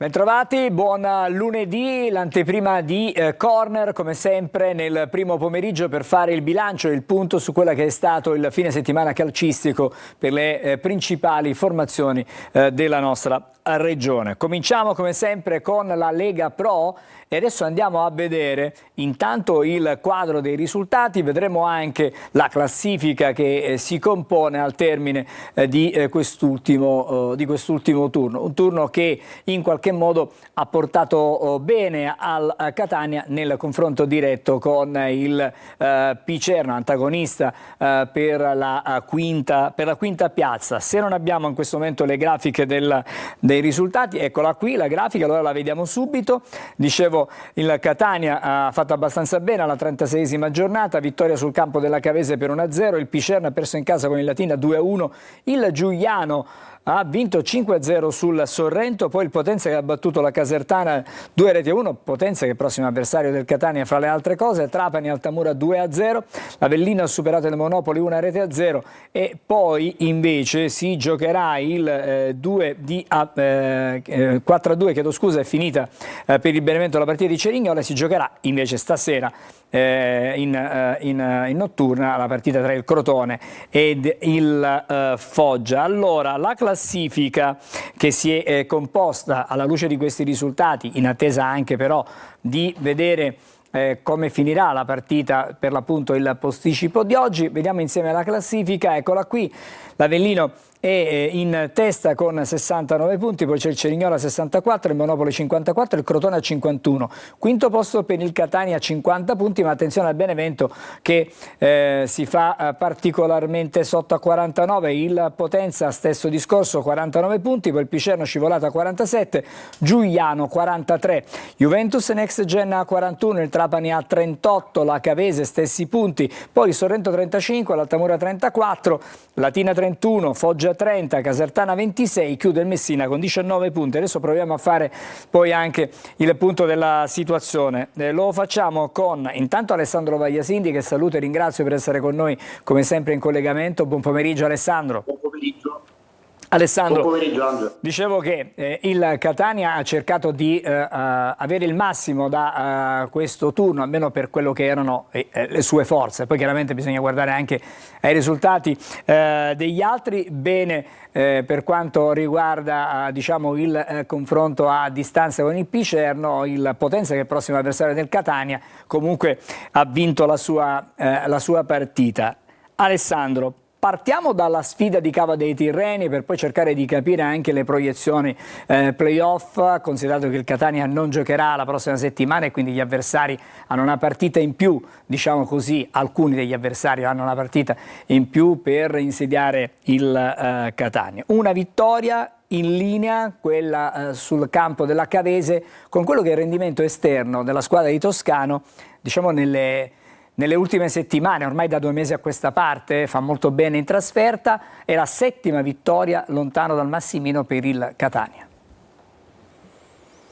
Bentrovati, buon lunedì, l'anteprima di Corner come sempre nel primo pomeriggio per fare il bilancio e il punto su quella che è stato il fine settimana calcistico per le principali formazioni della nostra regione. Cominciamo come sempre con la Lega Pro e adesso andiamo a vedere intanto il quadro dei risultati, vedremo anche la classifica che si compone al termine di quest'ultimo turno, un turno che in qualche modo ha portato bene al Catania nel confronto diretto con il Picerno, antagonista per la quinta piazza. Se non abbiamo in questo momento le grafiche dei risultati, eccola qui la grafica, allora la vediamo subito. Dicevo, il Catania ha fatto abbastanza bene alla 36esima giornata, vittoria sul campo della Cavese per 1-0, il Picerno ha perso in casa con il Latina 2-1, il Giuliano ha vinto 5-0 sul Sorrento, poi il Potenza che ha battuto la Casertana 2-1, Potenza che è il prossimo avversario del Catania fra le altre cose, Trapani Altamura 2-0, l'Avellino ha superato il Monopoli 1-0 e poi invece si giocherà il 4-2, chiedo scusa, è finita per il Benevento la partita di Cerignola, si giocherà invece stasera in notturna la partita tra il Crotone ed il Foggia. Allora, la classifica che si è composta alla luce di questi risultati, in attesa anche però di vedere come finirà la partita, per l'appunto il posticipo di oggi, vediamo insieme la classifica, eccola qui, l'Avellino è in testa con 69 punti, poi c'è il Cerignola 64, il Monopoli 54, il Crotone a 51. Quinto posto per il Catania a 50 punti, ma attenzione al Benevento che si fa particolarmente sotto a 49, il Potenza stesso discorso 49 punti, poi il Picerno scivolato a 47, Giuliano 43, Juventus Next Gen a 41, il Trapani a 38, la Cavese stessi punti, poi il Sorrento 35, l'Altamura 34, Latina 31, Foggia 30, Casertana 26, chiude il Messina con 19 punti. Adesso proviamo a fare poi anche il punto della situazione. Lo facciamo con intanto Alessandro Vagliasindi, che saluto e ringrazio per essere con noi come sempre in collegamento. Buon pomeriggio Alessandro. Buon pomeriggio. Alessandro, buon pomeriggio, Angelo. Dicevo che il Catania ha cercato di avere il massimo da questo turno, almeno per quello che erano le sue forze. Poi chiaramente bisogna guardare anche ai risultati degli altri. Bene per quanto riguarda diciamo, il confronto a distanza con il Picerno, il Potenza che è il prossimo avversario del Catania comunque ha vinto la sua partita. Alessandro, partiamo dalla sfida di Cava dei Tirreni per poi cercare di capire anche le proiezioni playoff, considerato che il Catania non giocherà la prossima settimana e quindi gli avversari hanno una partita in più, diciamo così, alcuni degli avversari hanno una partita in più per insediare il Catania. Una vittoria in linea, quella sul campo della Cavese, con quello che è il rendimento esterno della squadra di Toscano, diciamo nelle ultime settimane, ormai da 2 mesi a questa parte, fa molto bene in trasferta, è la 7ª vittoria lontano dal Massimino per il Catania.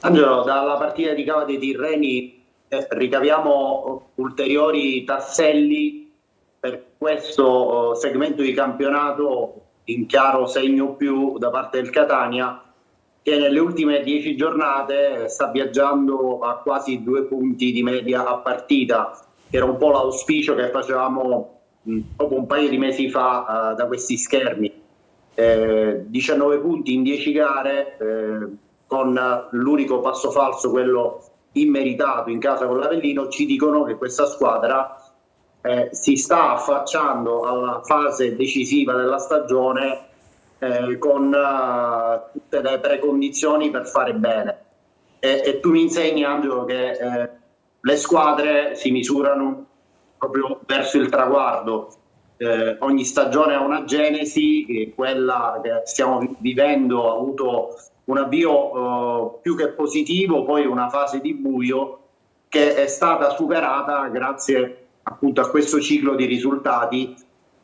Angelo, dalla partita di Cava dei Tirreni ricaviamo ulteriori tasselli per questo segmento di campionato in chiaro segno più da parte del Catania, che nelle ultime 10 giornate sta viaggiando a quasi 2 punti di media a partita. Era un po' l'auspicio che facevamo proprio un paio di mesi fa da questi schermi. 19 punti in 10 gare, con l'unico passo falso, quello immeritato in casa con l'Avellino, ci dicono che questa squadra si sta affacciando alla fase decisiva della stagione con tutte le precondizioni per fare bene. E tu mi insegni, Angelo, che le squadre si misurano proprio verso il traguardo. Ogni stagione ha una genesi, quella che stiamo vivendo ha avuto un avvio più che positivo, poi una fase di buio che è stata superata grazie appunto a questo ciclo di risultati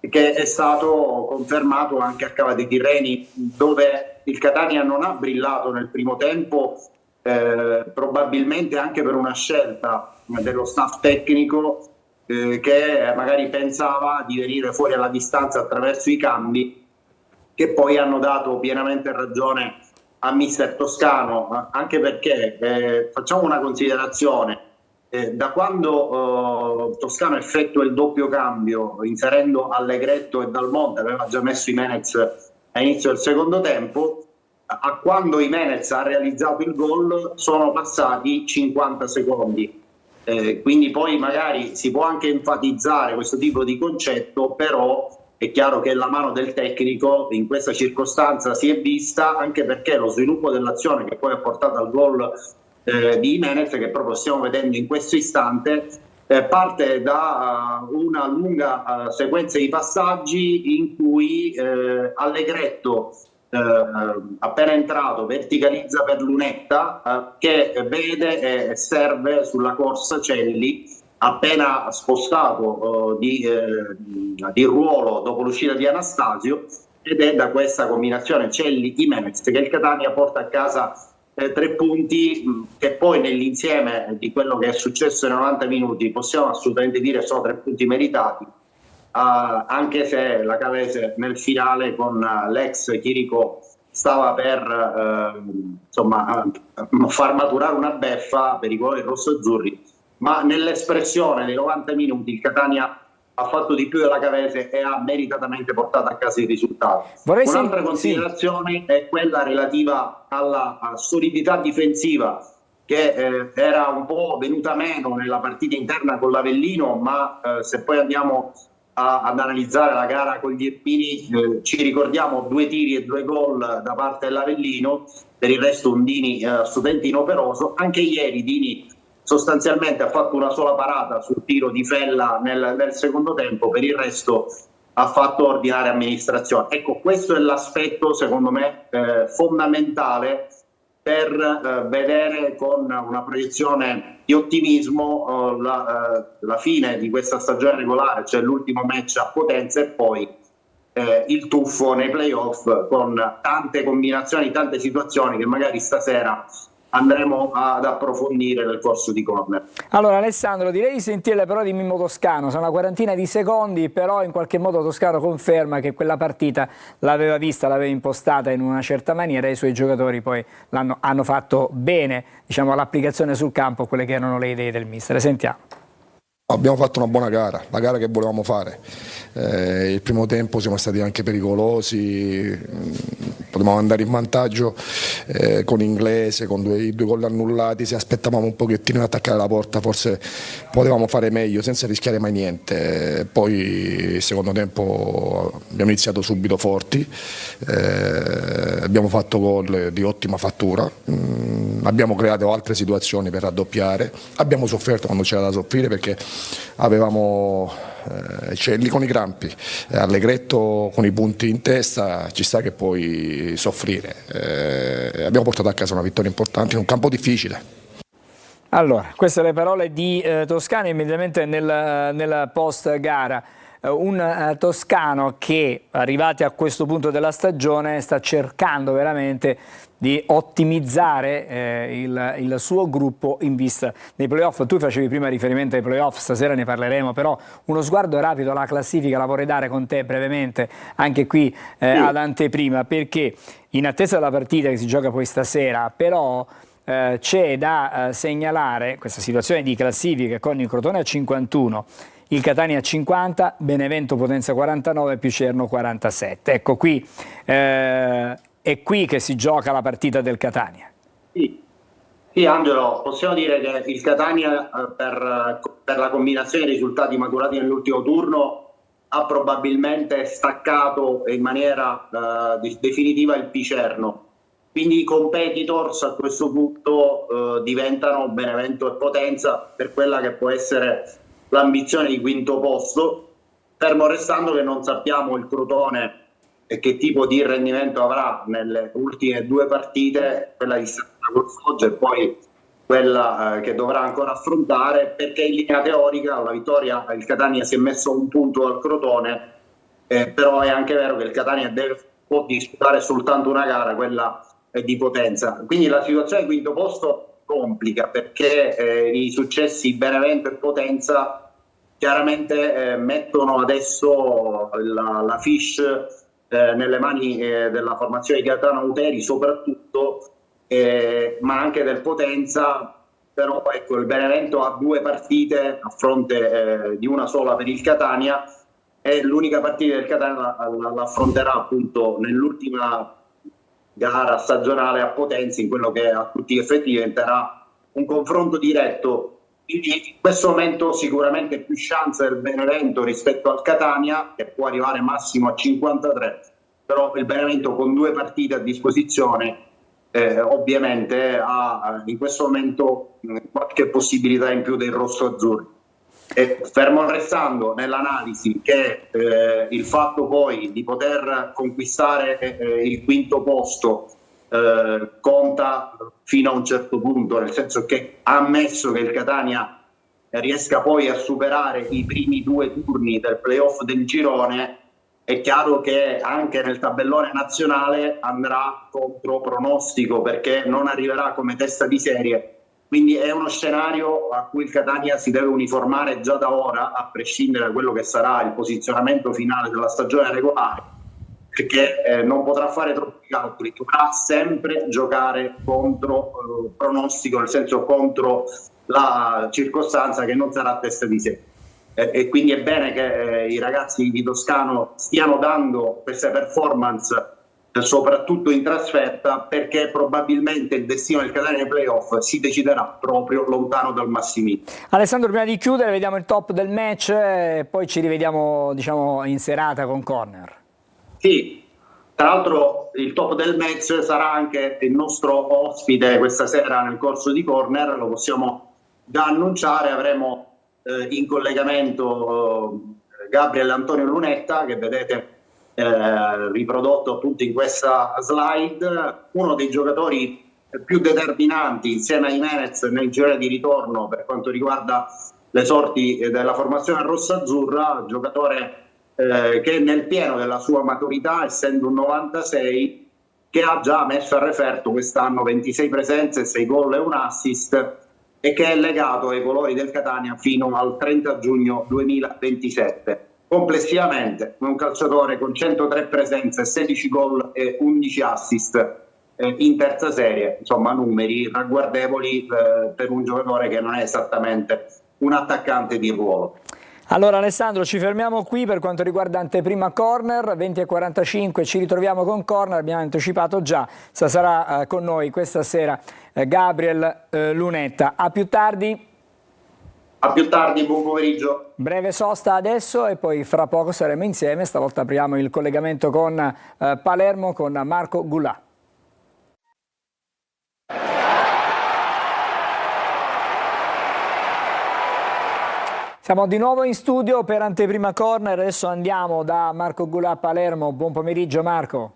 che è stato confermato anche a Cava dei Tirreni, dove il Catania non ha brillato nel primo tempo, probabilmente anche per una scelta dello staff tecnico che magari pensava di venire fuori alla distanza attraverso i cambi, che poi hanno dato pienamente ragione a mister Toscano, anche perché facciamo una considerazione. Da quando Toscano effettua il doppio cambio inserendo Allegretto e Dal Monte, aveva già messo Jimenez a inizio del secondo tempo, a quando Jimenez ha realizzato il gol sono passati 50 secondi. Quindi poi magari si può anche enfatizzare questo tipo di concetto, però è chiaro che la mano del tecnico in questa circostanza si è vista, anche perché lo sviluppo dell'azione che poi ha portato al gol di Jimenez, che proprio stiamo vedendo in questo istante, parte da una lunga sequenza di passaggi in cui Allegretto, appena entrato, verticalizza per Lunetta, che vede e serve sulla corsa Celli, appena spostato di ruolo dopo l'uscita di Anastasio, ed è da questa combinazione Celli-Jimenez che il Catania porta a casa 3 punti che poi nell'insieme di quello che è successo nei 90 minuti possiamo assolutamente dire sono 3 punti meritati, anche se la Cavese nel finale con l'ex Chirico stava per far maturare una beffa per i colori rossoazzurri, ma nell'espressione dei 90 minuti il Catania ha fatto di più della Cavese e ha meritatamente portato a casa il risultato. Un'altra considerazione è quella relativa alla solidità difensiva che era un po' venuta meno nella partita interna con l'Avellino, ma se poi andiamo ad analizzare la gara con gli Irpini ci ricordiamo 2 tiri e 2 gol da parte dell'Avellino, per il resto un Dini assolutamente inoperoso. Anche ieri Dini sostanzialmente ha fatto una sola parata sul tiro di Fella nel secondo tempo, per il resto ha fatto ordinaria amministrazione. Ecco, questo è l'aspetto secondo me fondamentale per vedere con una proiezione di ottimismo la fine di questa stagione regolare, cioè l'ultimo match a Potenza, e poi il tuffo nei playoff con tante combinazioni, tante situazioni che magari stasera andremo ad approfondire nel corso di Corner. Allora Alessandro, direi di sentire le parole di Mimmo Toscano, sono una quarantina di secondi, però in qualche modo Toscano conferma che quella partita l'aveva vista, l'aveva impostata in una certa maniera e i suoi giocatori poi hanno fatto bene, diciamo, all'applicazione sul campo quelle che erano le idee del mister. Sentiamo. Abbiamo fatto una buona gara, la gara che volevamo fare. Il primo tempo siamo stati anche pericolosi, potevamo andare in vantaggio con Inglese, con i 2 gol annullati. Se aspettavamo un pochettino di attaccare la porta forse potevamo fare meglio senza rischiare mai niente. Poi il secondo tempo abbiamo iniziato subito forti, abbiamo fatto gol di ottima fattura, abbiamo creato altre situazioni per raddoppiare, abbiamo sofferto quando c'era da soffrire perché avevamo Celli con i crampi, Allegretto con i punti in testa, ci sta che puoi soffrire. Abbiamo portato a casa una vittoria importante in un campo difficile. Allora, queste le parole di Toscano immediatamente nel post gara. Un Toscano che, arrivati a questo punto della stagione, sta cercando veramente di ottimizzare il suo gruppo in vista dei playoff. Tu facevi prima riferimento ai playoff, stasera ne parleremo, però uno sguardo rapido alla classifica la vorrei dare con te brevemente anche qui ad anteprima, perché in attesa della partita che si gioca poi stasera, però c'è da segnalare questa situazione di classifica con il Crotone a 51, il Catania a 50, Benevento Potenza 49 più Cerno 47. Ecco, qui è qui che si gioca la partita del Catania. Sì, Angelo, possiamo dire che il Catania per la combinazione di risultati maturati nell'ultimo turno ha probabilmente staccato in maniera definitiva il Picerno. Quindi i competitors a questo punto diventano Benevento e Potenza per quella che può essere l'ambizione di quinto posto, fermo restando che non sappiamo il Crotone e che tipo di rendimento avrà nelle ultime 2 partite, quella di col Foggia e poi quella che dovrà ancora affrontare, perché in linea teorica la vittoria, il Catania si è messo un punto al Crotone, però è anche vero che il Catania può disputare soltanto una gara, quella di Potenza. Quindi la situazione di quinto posto complica, perché i successi Benevento e Potenza chiaramente mettono adesso la fiche nelle mani della formazione di Gaetano Uteri soprattutto, ma anche del Potenza. Però ecco, il Benevento ha 2 partite a fronte di una sola per il Catania, e l'unica partita del Catania l'affronterà appunto nell'ultima gara stagionale a Potenza, in quello che a tutti gli effetti diventerà un confronto diretto. Quindi in questo momento sicuramente più chance del Benevento rispetto al Catania, che può arrivare massimo a 53, però il Benevento con 2 partite a disposizione ovviamente ha in questo momento qualche possibilità in più dei rosso-azzurri. Fermo restando nell'analisi che il fatto poi di poter conquistare il 5° posto conta fino a un certo punto, nel senso che, ammesso che il Catania riesca poi a superare i primi 2 turni del playoff del girone, è chiaro che anche nel tabellone nazionale andrà contro pronostico, perché non arriverà come testa di serie. Quindi è uno scenario a cui il Catania si deve uniformare già da ora, a prescindere da quello che sarà il posizionamento finale della stagione regolare, perché non potrà fare troppi calcoli, dovrà sempre giocare contro pronostico, nel senso contro la circostanza che non sarà testa di serie. E quindi è bene che i ragazzi di Toscano stiano dando queste performance soprattutto in trasferta, perché probabilmente il destino del Catania nei playoff si deciderà proprio lontano dal Massimino. Alessandro, prima di chiudere vediamo il top del match e poi ci rivediamo, diciamo, in serata con Corner. Sì, tra l'altro il top del match sarà anche il nostro ospite questa sera nel corso di Corner, lo possiamo già annunciare. Avremo in collegamento Gabriel Antonio Lunetta, che vedete riprodotto appunto in questa slide, uno dei giocatori più determinanti insieme a Jimenez nel girone di ritorno per quanto riguarda le sorti della formazione rossa-azzurra, giocatore che nel pieno della sua maturità, essendo un 96, che ha già messo a referto quest'anno 26 presenze, 6 gol e un assist, e che è legato ai colori del Catania fino al 30 giugno 2027. Complessivamente un calciatore con 103 presenze, 16 gol e 11 assist in terza serie, insomma numeri ragguardevoli per un giocatore che non è esattamente un attaccante di ruolo. Allora Alessandro, ci fermiamo qui per quanto riguarda anteprima Corner, 20:45 ci ritroviamo con Corner, abbiamo anticipato già, sarà con noi questa sera Gabriel Lunetta. A più tardi. A più tardi, buon pomeriggio. Breve sosta adesso e poi fra poco saremo insieme, stavolta apriamo il collegamento con Palermo con Marco Gulà. Siamo di nuovo in studio per anteprima Corner, adesso andiamo da Marco Gulà a Palermo. Buon pomeriggio Marco.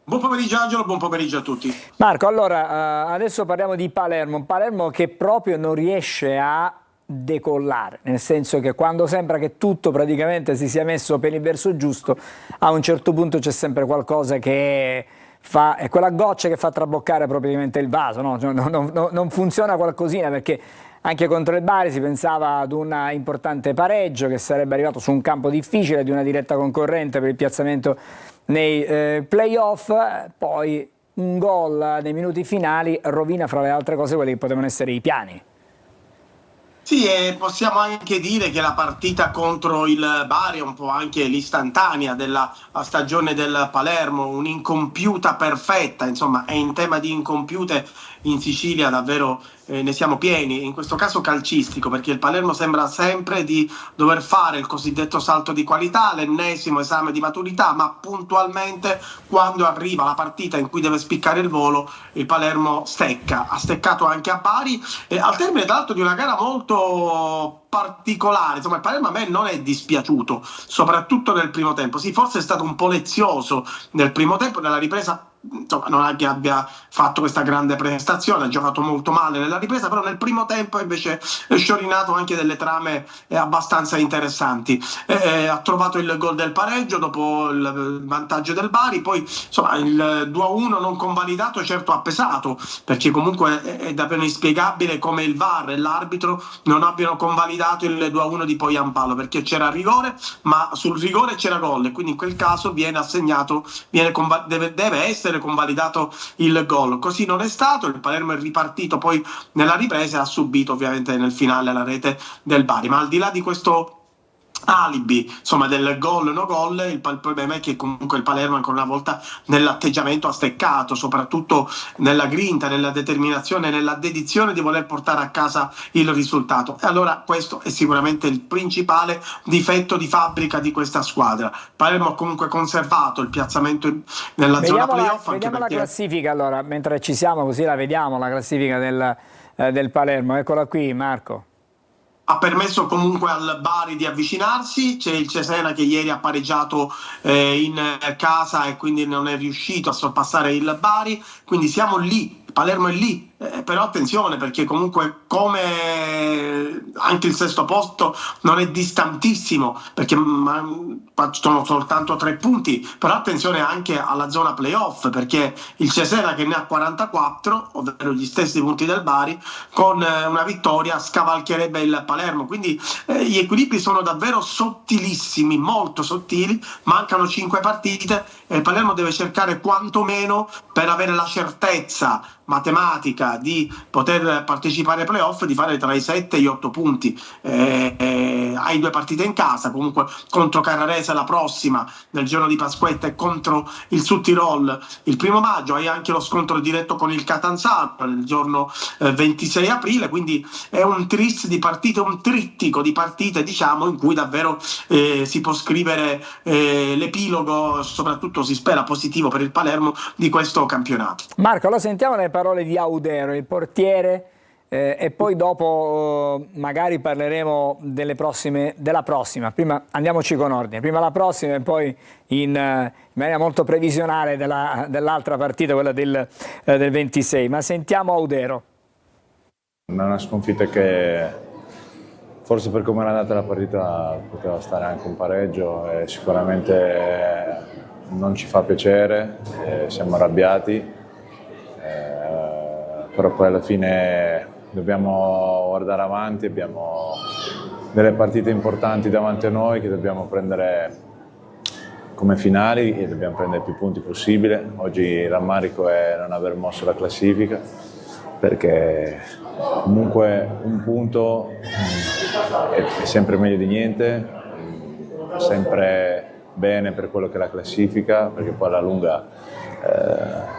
Buon pomeriggio Angelo, buon pomeriggio a tutti. Marco, allora adesso parliamo di Palermo, Palermo che proprio non riesce a decollare, nel senso che quando sembra che tutto praticamente si sia messo per il verso giusto, a un certo punto c'è sempre qualcosa che fa, è quella goccia che fa traboccare propriamente il vaso, no? Non funziona qualcosina, perché anche contro il Bari si pensava ad un importante pareggio che sarebbe arrivato su un campo difficile, di una diretta concorrente per il piazzamento nei playoff, poi un gol nei minuti finali rovina fra le altre cose quelli che potevano essere i piani. Sì, e possiamo anche dire che la partita contro il Bari è un po' anche l'istantanea della stagione del Palermo, un'incompiuta perfetta, insomma, e in tema di incompiute in Sicilia davvero ne siamo pieni, in questo caso calcistico, perché il Palermo sembra sempre di dover fare il cosiddetto salto di qualità, l'ennesimo esame di maturità, ma puntualmente quando arriva la partita in cui deve spiccare il volo, il Palermo stecca. Ha steccato anche a Bari, al termine tra l'altro di una gara molto particolare. Insomma, il Palermo a me non è dispiaciuto, soprattutto nel primo tempo. Sì, forse è stato un po' lezioso nel primo tempo, nella ripresa insomma, non è che abbia fatto questa grande prestazione, ha giocato molto male nella ripresa, però nel primo tempo invece è sciorinato anche delle trame abbastanza interessanti. Ha trovato il gol del pareggio dopo il vantaggio del Bari, poi insomma il 2-1 non convalidato certo ha pesato, perché comunque è davvero inspiegabile come il VAR e l'arbitro non abbiano convalidato il 2-1 di Poyampalo, perché c'era rigore, ma sul rigore c'era gol, e quindi in quel caso viene assegnato, deve essere convalidato il gol. Così non è stato, il Palermo è ripartito poi nella ripresa e ha subito ovviamente nel finale la rete del Bari. Ma al di là di questo alibi, insomma, del gol no gol, il problema è che comunque il Palermo ancora una volta nell'atteggiamento ha steccato, soprattutto nella grinta, nella determinazione, nella dedizione di voler portare a casa il risultato. E allora questo è sicuramente il principale difetto di fabbrica di questa squadra. Palermo ha comunque conservato il piazzamento nella zona playoff. Vediamo la classifica allora, mentre ci siamo, così la vediamo, la classifica del Palermo. Eccola qui, Marco. Ha permesso comunque al Bari di avvicinarsi, c'è il Cesena che ieri ha pareggiato in casa e quindi non è riuscito a sorpassare il Bari, quindi siamo lì, Palermo è lì, però attenzione, perché comunque come anche il sesto posto non è distantissimo, perché sono soltanto 3 punti, però attenzione anche alla zona playoff, perché il Cesena che ne ha 44, ovvero gli stessi punti del Bari, con una vittoria scavalcherebbe il Palermo, quindi gli equilibri sono davvero sottilissimi, molto sottili, mancano 5 partite e il Palermo deve cercare quantomeno, per avere la certezza matematica di poter partecipare ai playoff, di fare tra i 7 e gli 8 punti. Hai 2 partite in casa, comunque contro Carrarese la prossima nel giorno di Pasquetta e contro il Südtirol il 1° maggio, hai anche lo scontro diretto con il Catanzaro il giorno 26 aprile, quindi è un tris di partite, un trittico di partite, diciamo, in cui davvero si può scrivere l'epilogo, soprattutto si spera positivo per il Palermo, di questo campionato. Marco, allora sentiamo le parole di Audero, il portiere, e poi dopo magari parleremo della prossima. Prima andiamoci con ordine, prima la prossima e poi in maniera molto previsionale dell'altra partita, quella del 26. Ma sentiamo Audero. È una sconfitta che forse per come era andata la partita poteva stare anche un pareggio e sicuramente non ci fa piacere, siamo arrabbiati, però poi alla fine dobbiamo guardare avanti, abbiamo delle partite importanti davanti a noi che dobbiamo prendere come finali e dobbiamo prendere più punti possibile. Oggi il rammarico è non aver mosso la classifica, perché comunque un punto è sempre meglio di niente, sempre bene per quello che è la classifica, perché poi alla lunga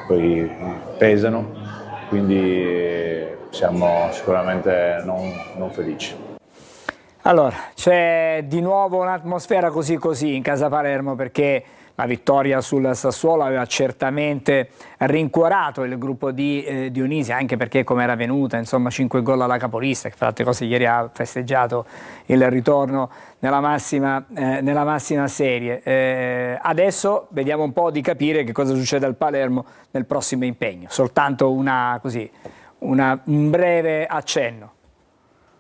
poi pesano, quindi siamo sicuramente non felici. Allora, c'è di nuovo un'atmosfera così in casa Palermo, perché la vittoria sul Sassuolo aveva certamente rincuorato il gruppo di Dionisi, anche perché come era venuta, insomma 5 gol alla capolista, che fra l'altro cose ieri ha festeggiato il ritorno nella massima serie. Adesso vediamo un po' di capire che cosa succede al Palermo nel prossimo impegno, soltanto un breve accenno.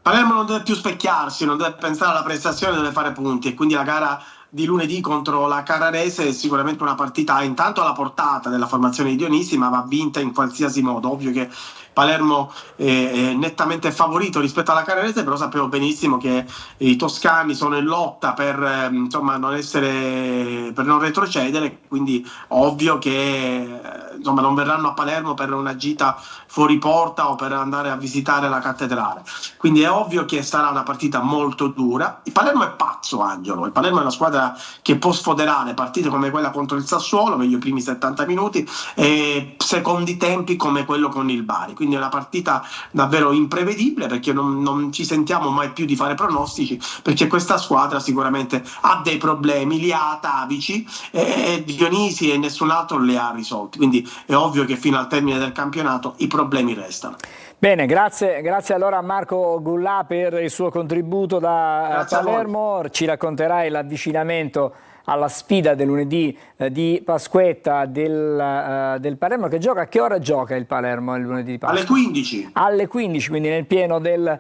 Palermo non deve più specchiarsi, non deve pensare alla prestazione, deve fare punti, e quindi la gara di lunedì contro la Carrarese è sicuramente una partita intanto alla portata della formazione di Dionisi, ma va vinta in qualsiasi modo. Ovvio che Palermo è nettamente favorito rispetto alla Carrarese, però sappiamo benissimo che i toscani sono in lotta per insomma per non retrocedere, quindi ovvio che insomma non verranno a Palermo per una gita fuori porta o per andare a visitare la cattedrale, quindi è ovvio che sarà una partita molto dura. Il Palermo è pazzo, Angelo, il Palermo è una squadra che può sfoderare partite come quella contro il Sassuolo, meglio i primi 70 minuti, e secondi tempi come quello con il Bari, quindi è una partita davvero imprevedibile, perché non ci sentiamo mai più di fare pronostici, perché questa squadra sicuramente ha dei problemi, li ha atavici, e Dionisi e nessun altro li ha risolti, quindi è ovvio che fino al termine del campionato i problemi restano. Bene, grazie allora a Marco Gullà per il suo contributo da Palermo. Ci racconterai l'avvicinamento alla sfida del lunedì di Pasquetta del Palermo, che gioca. A che ora gioca il Palermo il lunedì di Pasqua? Alle 15. Alle 15, quindi nel pieno del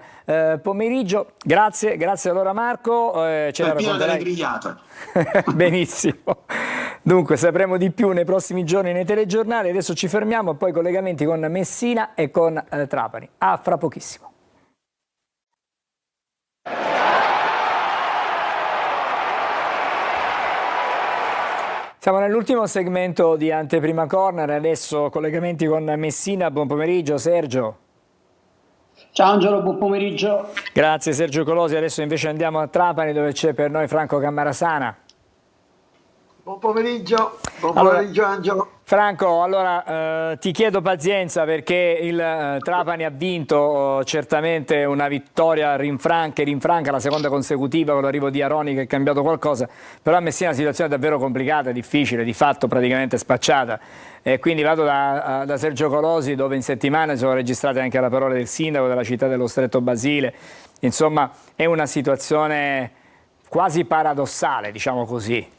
pomeriggio. Grazie allora Marco. Nel pieno delle grigliate. Benissimo. Dunque sapremo di più nei prossimi giorni nei telegiornali. Adesso ci fermiamo, poi collegamenti con Messina e con Trapani. A fra pochissimo. Siamo nell'ultimo segmento di Anteprima Corner, adesso collegamenti con Messina. Buon pomeriggio Sergio. Ciao Angelo, buon pomeriggio. Grazie Sergio Colosi, adesso invece andiamo a Trapani dove c'è per noi Franco Cammarasana. Buon pomeriggio Angelo. Franco, allora ti chiedo pazienza perché il Trapani ha vinto certamente una vittoria rinfranca, la seconda consecutiva con l'arrivo di Aroni che ha cambiato qualcosa, però a Messina è una situazione davvero complicata, difficile, di fatto praticamente spacciata. E quindi vado da Sergio Colosi, dove in settimana sono registrate anche le parole del sindaco della città dello Stretto Basile. Insomma, è una situazione quasi paradossale, diciamo così.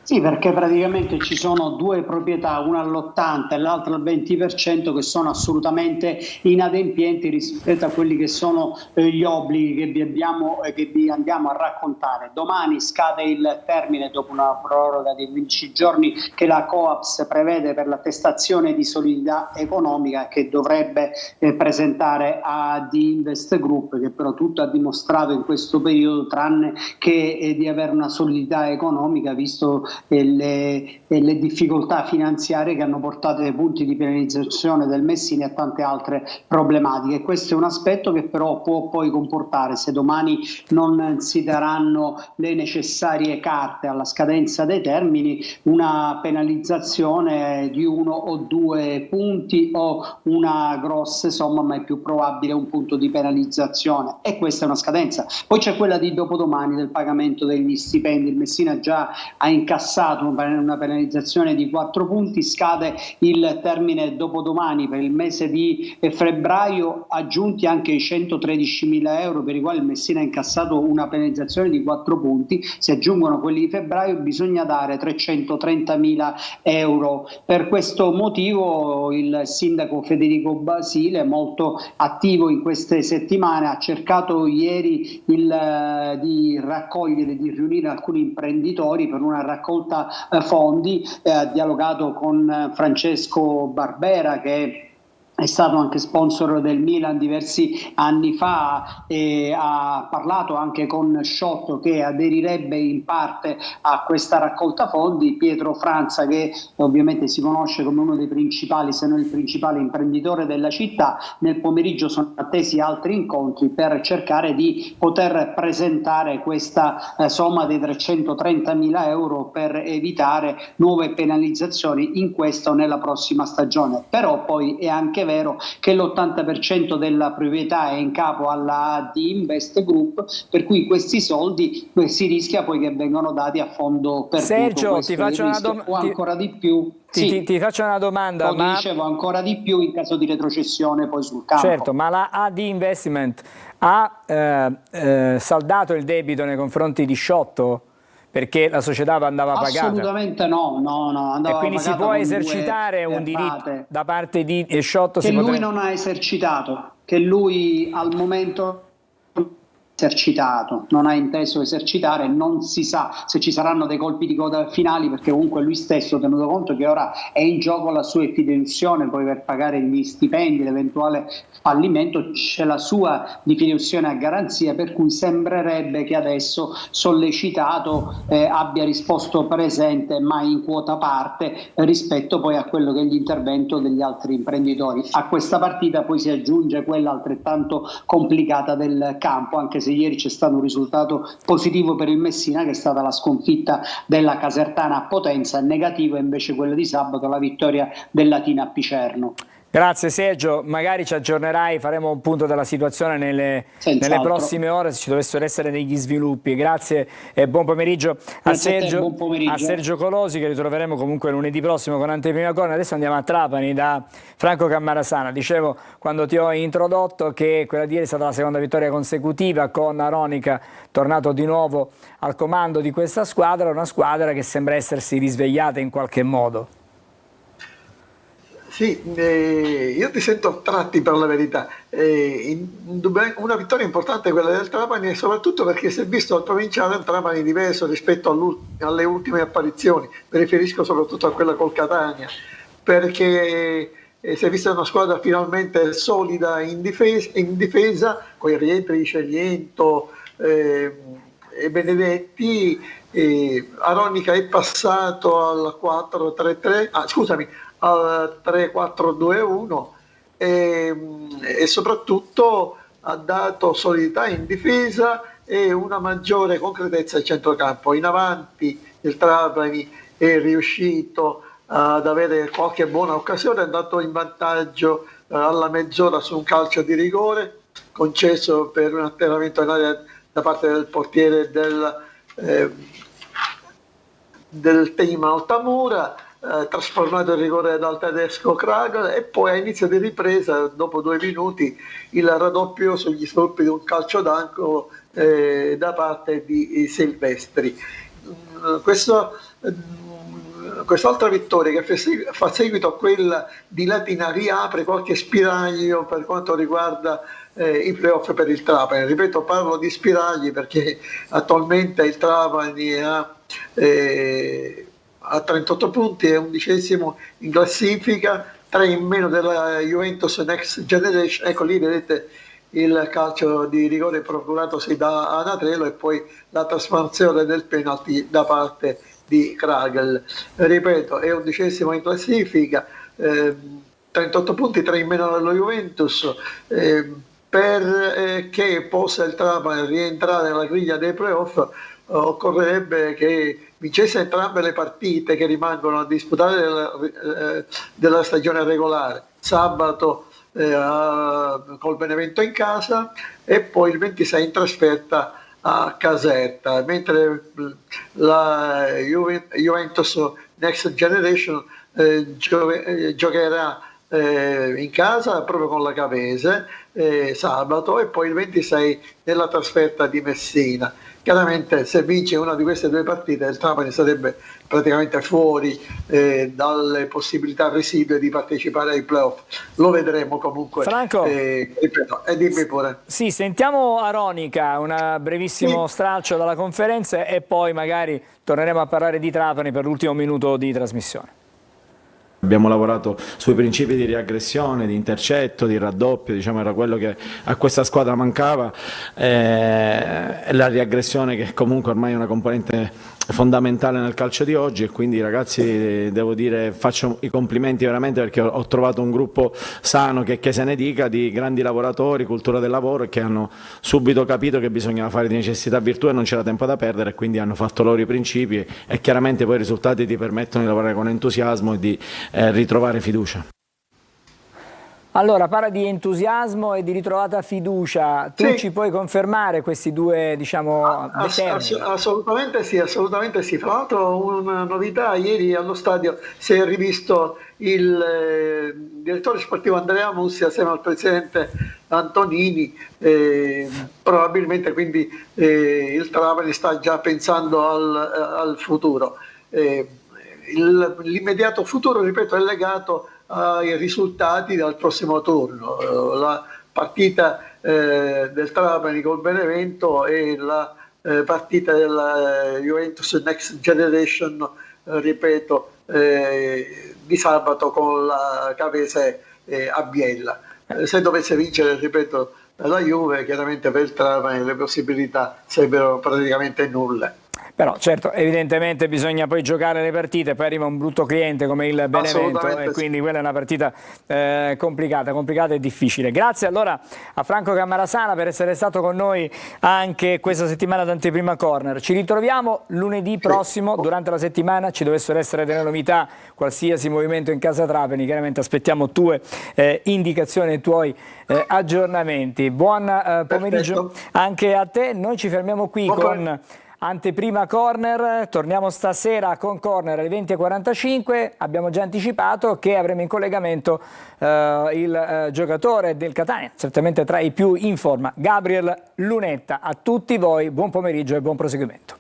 Sì, perché praticamente ci sono due proprietà, una all'80% e l'altra al 20%, che sono assolutamente inadempienti rispetto a quelli che sono gli obblighi che vi andiamo a raccontare. Domani scade il termine, dopo una proroga di 15 giorni che la Coaps prevede per l'attestazione di solidità economica, che dovrebbe presentare a The Invest Group, che però tutto ha dimostrato in questo periodo tranne che di avere una solidità economica, visto le difficoltà finanziarie che hanno portato ai punti di penalizzazione del Messina e a tante altre problematiche. Questo è un aspetto che però può poi comportare, se domani non si daranno le necessarie carte alla scadenza dei termini, una penalizzazione di 1 o 2 punti o una grossa somma, ma è più probabile un punto di penalizzazione, e questa è una scadenza. Poi c'è quella di dopodomani del pagamento degli stipendi. Il Messina già ha incassato una penalizzazione di 4 punti, scade il termine dopodomani per il mese di febbraio, aggiunti anche i 113.000 euro per i quali il Messina ha incassato una penalizzazione di 4 punti, si aggiungono quelli di febbraio, bisogna dare 330.000 euro. Per questo motivo il sindaco Federico Basile, molto attivo in queste settimane, ha cercato ieri di raccogliere, di riunire alcuni imprenditori per una raccolta fondi, ha dialogato con Francesco Barbera, che è stato anche sponsor del Milan diversi anni fa, e ha parlato anche con Sciotto, che aderirebbe in parte a questa raccolta fondi, Pietro Franza, che ovviamente si conosce come uno dei principali, se non il principale imprenditore della città. Nel pomeriggio sono attesi altri incontri per cercare di poter presentare questa somma dei 330.000 euro per evitare nuove penalizzazioni in questa o nella prossima stagione. Però poi è anche vero che l'80% della proprietà è in capo alla The Invest Group, per cui questi soldi si rischia poi che vengano dati a fondo perduto. Sergio, ti faccio una domanda. O ancora di più. Ti faccio una domanda. Ma dicevo, ancora di più in caso di retrocessione poi sul campo. Certo, ma la AD Investment ha saldato il debito nei confronti di Sciotto? Perché la società andava pagata? Assolutamente no, andava. E quindi si può esercitare un diritto da parte di Sciotto? Che lui non ha esercitato, che lui al momento esercitato, non ha inteso esercitare, non si sa se ci saranno dei colpi di coda finali, perché comunque lui stesso, tenuto conto che ora è in gioco la sua fideiussione poi per pagare gli stipendi, l'eventuale fallimento, c'è la sua fideiussione a garanzia, per cui sembrerebbe che adesso, sollecitato, abbia risposto presente ma in quota parte rispetto poi a quello che è l'intervento degli altri imprenditori. A questa partita poi si aggiunge quella altrettanto complicata del campo, anche se ieri c'è stato un risultato positivo per il Messina, che è stata la sconfitta della Casertana a Potenza, negativo invece quello di sabato, la vittoria del Latina a Picerno. Grazie Sergio, magari ci aggiornerai, faremo un punto della situazione nelle prossime ore se ci dovessero essere degli sviluppi. Grazie e buon pomeriggio a Sergio Colosi, che ritroveremo comunque lunedì prossimo con Anteprima Corner. Adesso andiamo a Trapani da Franco Cammarasana. Dicevo quando ti ho introdotto che quella di ieri è stata la seconda vittoria consecutiva, con Aronica tornato di nuovo al comando di questa squadra, una squadra che sembra essersi risvegliata in qualche modo. Sì, io ti sento a tratti per la verità. Una vittoria importante quella del Trapani, e soprattutto perché si è visto al provinciale un Trapani diverso rispetto alle ultime apparizioni. Mi riferisco soprattutto a quella col Catania, perché si è vista una squadra finalmente solida in difesa con i rientri di Cegliento e Benedetti. Aronica è passato al 4-3-3, al 3-4-2-1 e soprattutto ha dato solidità in difesa e una maggiore concretezza al centrocampo. In avanti il Trapani è riuscito ad avere qualche buona occasione, è andato in vantaggio alla mezz'ora su un calcio di rigore concesso per un atterramento in area da parte del portiere del team Altamura, trasformato il rigore dal tedesco Kragel, e poi a inizio di ripresa, dopo 2 minuti, il raddoppio sugli sviluppi di un calcio d'angolo da parte di Silvestri. Quest'altra vittoria che fa seguito a quella di Latina riapre qualche spiraglio per quanto riguarda i playoff per il Trapani. Ripeto, parlo di spiragli perché attualmente il Trapani a 38 punti, è 11° in classifica, 3 in meno della Juventus Next Generation. Ecco, lì vedete il calcio di rigore procuratosi da Anatrello e poi la trasformazione del penalty da parte di Kragel. Ripeto, è 11° in classifica, 38 punti, 3 in meno dello Juventus. Perché possa il Trapani rientrare nella griglia dei playoff occorrerebbe che vincesse entrambe le partite che rimangono a disputare della stagione regolare. Sabato col Benevento in casa e poi il 26 in trasferta a Caserta, mentre la Juventus Next Generation giocherà in casa proprio con la Cavese sabato, e poi il 26 nella trasferta di Messina. Chiaramente se vince una di queste 2 partite il Trapani sarebbe praticamente fuori dalle possibilità residue di partecipare ai playoff. Lo vedremo comunque. Franco, ripeto, e dimmi pure. Sì, sentiamo Aronica, un brevissimo stralcio dalla conferenza e poi magari torneremo a parlare di Trapani per l'ultimo minuto di trasmissione. Abbiamo lavorato sui principi di riaggressione, di intercetto, di raddoppio, diciamo era quello che a questa squadra mancava, la riaggressione che comunque ormai è una componente fondamentale nel calcio di oggi, e quindi ragazzi devo dire faccio i complimenti veramente perché ho trovato un gruppo sano che se ne dica, di grandi lavoratori, cultura del lavoro, e che hanno subito capito che bisognava fare di necessità virtù e non c'era tempo da perdere, e quindi hanno fatto loro i principi e chiaramente poi i risultati ti permettono di lavorare con entusiasmo e di ritrovare fiducia. Allora, parla di entusiasmo e di ritrovata fiducia. Tu sì, ci puoi confermare questi due, diciamo, termini? Assolutamente sì, assolutamente sì. Fra l'altro una novità, ieri allo stadio si è rivisto il direttore sportivo Andrea Mussi assieme al presidente Antonini, probabilmente quindi il Trapani sta già pensando al futuro. L'immediato futuro, ripeto, è legato ai risultati del prossimo turno. La partita del Trapani col Benevento e la partita della Juventus Next Generation, ripeto, di sabato con la Cavese a Biella. Se dovesse vincere, ripeto, la Juve, chiaramente per il Trapani le possibilità sarebbero praticamente nulle. Però certo, evidentemente bisogna poi giocare le partite, poi arriva un brutto cliente come il Benevento e quindi quella è una partita complicata e difficile. Grazie allora a Franco Cammarasana per essere stato con noi anche questa settimana d'Anteprima Corner. Ci ritroviamo lunedì prossimo, durante la settimana ci dovessero essere delle novità, qualsiasi movimento in casa Trapani, chiaramente aspettiamo tue indicazioni e tuoi aggiornamenti. Buon pomeriggio anche a te, noi ci fermiamo qui con Anteprima Corner, torniamo stasera con Corner alle 20:45, abbiamo già anticipato che avremo in collegamento il giocatore del Catania, certamente tra i più in forma, Gabriel Lunetta. A tutti voi buon pomeriggio e buon proseguimento.